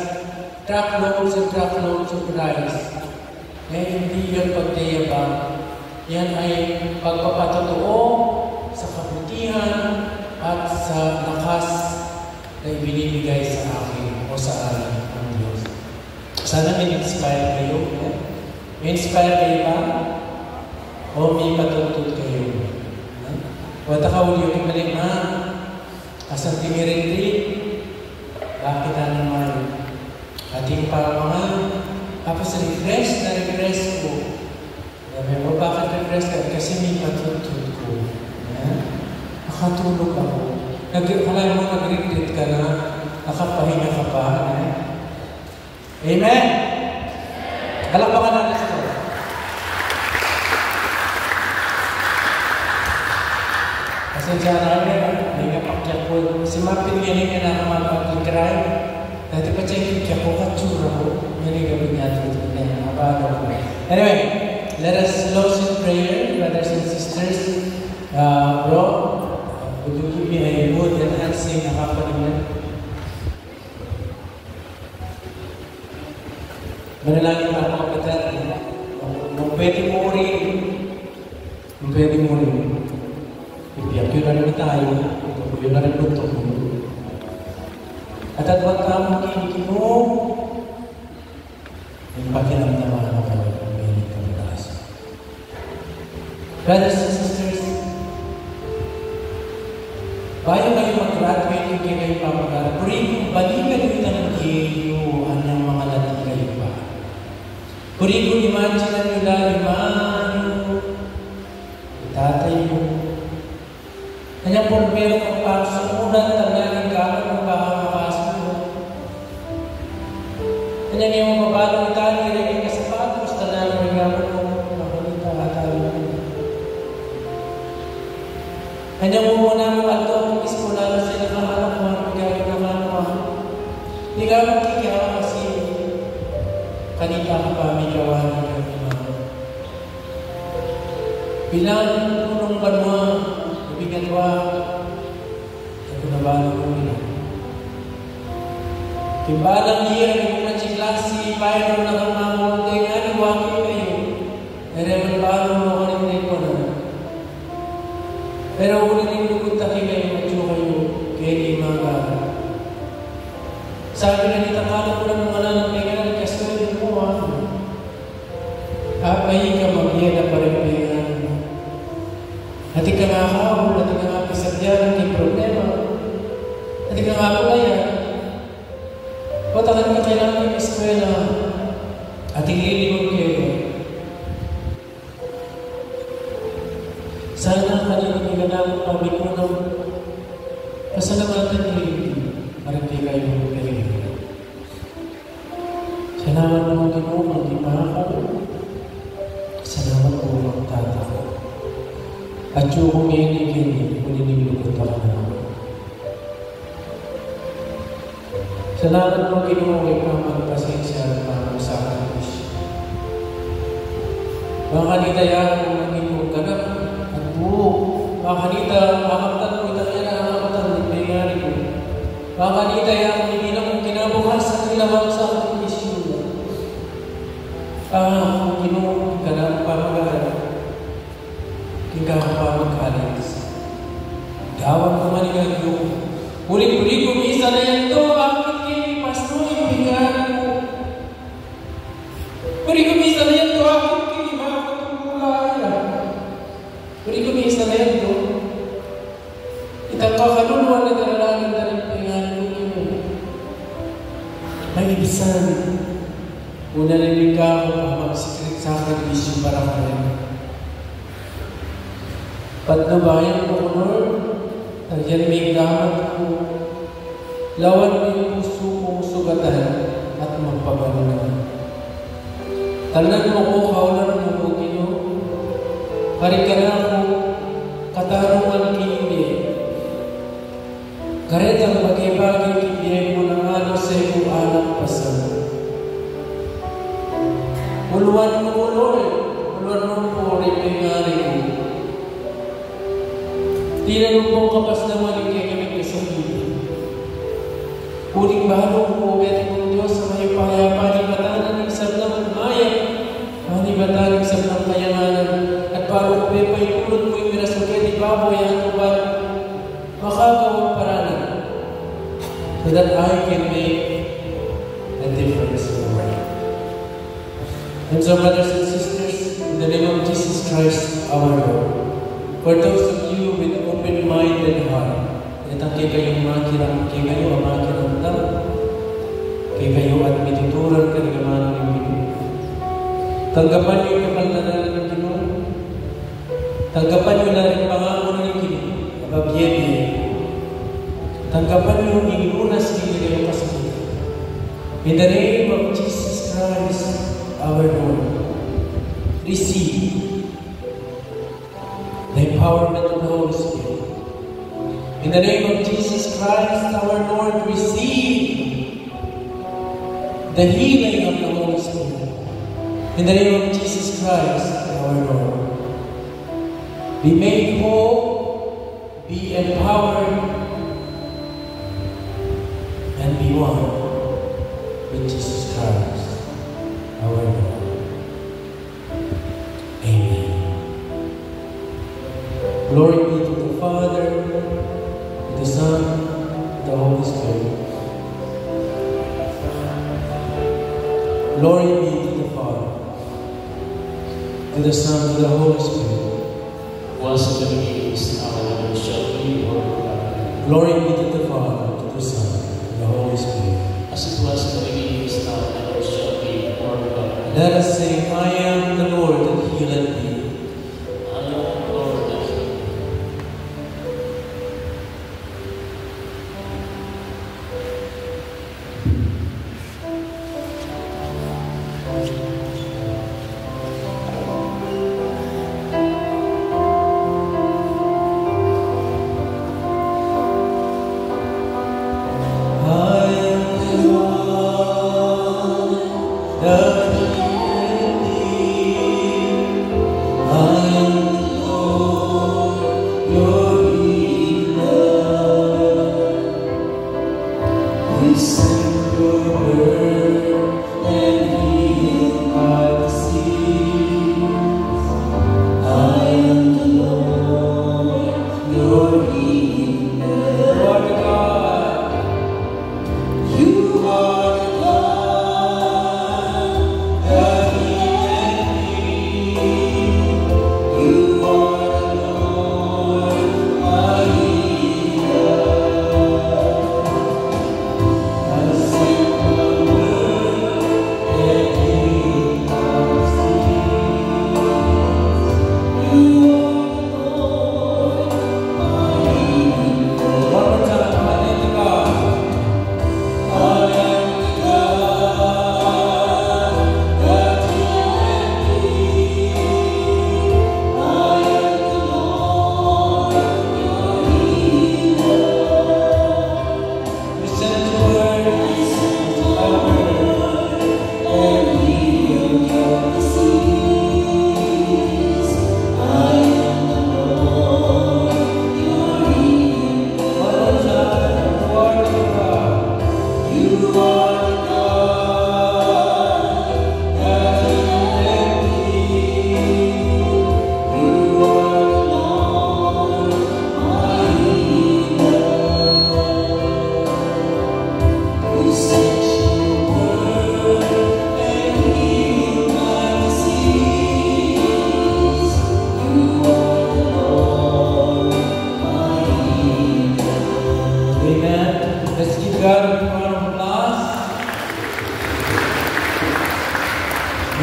Truckloads and truckloads of rice. Hindi yan pagdayabang. Yan ay pagpapatotoo sa kabutihan at sa lakas na ibinibigay sa akin o sa akin ng Diyos. Sana may inspire kayo. May inspire kayo ba? O may matuntut kayo? Wata ka uli yung imalima. Asang tingirin-rin. Bakit na naman? Ating paramangan. Tapos refresh ko. Sabi mo, bakit refresh ka? Kasi may matuntut ko. Nakatulog ako. Kalay mo, nag-retreat ka na. Nakapahinga ka pa. Amen? Palakpakan natin ito. Pasensya na may kapakyak po. Si Mapin yan yung nakamapaglikiray. Dati pa siya yung kya ko, katsura ko. Yan yung gawin niya ito. Anyway, let us close in prayer, brothers and sisters. Bro, would you give me a good and enhancing accompaniment? Manalangin na ako kapatid. Kung pwede mo rin. Kung pwede mo rin. Ipiyak yun na rin tayo. Yun na rin luto. At atwag ka mo kinikimo. Yung pakinamdaman mo kayo. May kamataas. Brothers and sisters, bayo kayo mag-graduate yung kayo pamagal. Puri, balikan yung tanong ang mga natin kayo pa. Puri ko imagine nyo lalimano, itatay mo. Kanya po meron ang pagsukunan ng nanging kamay ng pahamakas mo. Kanya niyo mabalong itali rin yung kasapatos na namin gamit mo mabalita at alam mo. Kanya mo muna mo ato ang ispo lalo sila ng anak mo ang pagkakit ng anak mo. Hindi ka magkikita kasi kanita ka pa may gawain ng kami. Bilang punong banwa, ibigatwa, ako na ba mo nila? Timbalang iya, yung mga klase, paano na kang mamunti nga, nagwaki kayo. Meron ba mo ako ng ko na? Pero ulit yung lugunta kayo, matyo kayo, kaya di mga sabi na nitakala ko ng mga lalaki nga, nagkasulit mo Apay ka mag-iyan pa rin pingan. Hati ka nga kahapon, hati ka nga pisadyan, hindi problema. Hati ka nga pulayan. Patakan ka kailangan ng eskwela. Hati ililimog kayo. Sana kanina nilalang pabig mo ng pasalamatan niyo. Maraming kayo kayo. Salamat mo Ginoo, hindi pa ako. Salamat po ang tata ko. At yung kuminig-inig, kuninilukot ako na ako. Salamat mo, Ginoo, kay pamagpasensya at pamagsakripisyo. Makanitaya kung Ginoo ka na at buo. Makanita, makamtan mo itang yan, makamtan mo nangyayari ko. Makanitaya kung hindi na mong kinabukasan nilawang sa sakripisyo. Kung Ginoo ka na pamagalan, hindi ka pamagkalis. Gawang kumanigan yung ulit-ulit kung isa na yan to, bakit kayo pastor yung pingalan mo? Ulit kung isa na yan to, bakit kayo makakatulaya? Ulit kung isa na yan to, itagkakaluluan na daralanan na rin pingalan mo. May ibisan, una narinig ka ako magsikrit sa akin, isyo para ka rin. Patnubayan mo, Lord, Tagyan may gamat ko, lawan mo yung puso kong sugatan at magpabalunan. Tanan mo ko, kaulan mo ko, Ginoo. Karikanan ko, katarungan kindi. Karetang bagay-bagay kindi mo ng ano sa iyong anak pasan. Uluan mo, Lord. Uluan mo po, ripingari ko. Tila mo pong kapas na maling kaya kami kasabihin. Huling bahalong po, kaya kong Diyos sa may pahaya, panibatanan ng sablang maya, panibatanan ng sablang kayanganan, at parang pepay ulot mo yung mirasong kaya di baboy ang tuban, makagawang paralan, so that I can make a difference in the world. And so, brothers and sisters, in the name of Jesus Christ, our Lord, for those of you with open-minded heart, itang kay kayong makiram, kay kayo ang makiramdam, kay kayo at mituturan ka ng amang ng Ginoo. Tanggapan niyo yung kapagdanalan ng Ginoo. Tanggapan niyo na rin pangako ng Ginoo, ababiyebe. Tanggapan niyo yung inunas niyo kayo kasabihin. In the name of Jesus Christ, our Lord, receive the empowerment of the Holy Spirit. In the name of Jesus Christ, our Lord, receive the healing of the Holy Spirit. In the name of Jesus Christ, our Lord, be made whole, be empowered, and be one with Jesus Christ, our Lord. Glory be to the Father, to the Son, to the Holy Spirit. Glory be to the Father, to the Son, to the Holy Spirit. Was in the beginning, is now, and ever shall be, world without end. Glory be to the Father, to the Son, to the Holy Spirit. As it was in the beginning, is now, and ever shall be, world without end. Let us say, I am the Lord that healeth thee.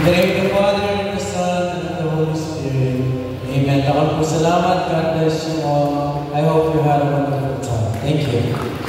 the name of the Father, and the Son, and of the Holy Spirit. Amen. Lakal po salamat. God bless you all. I hope you had a wonderful time. Thank you.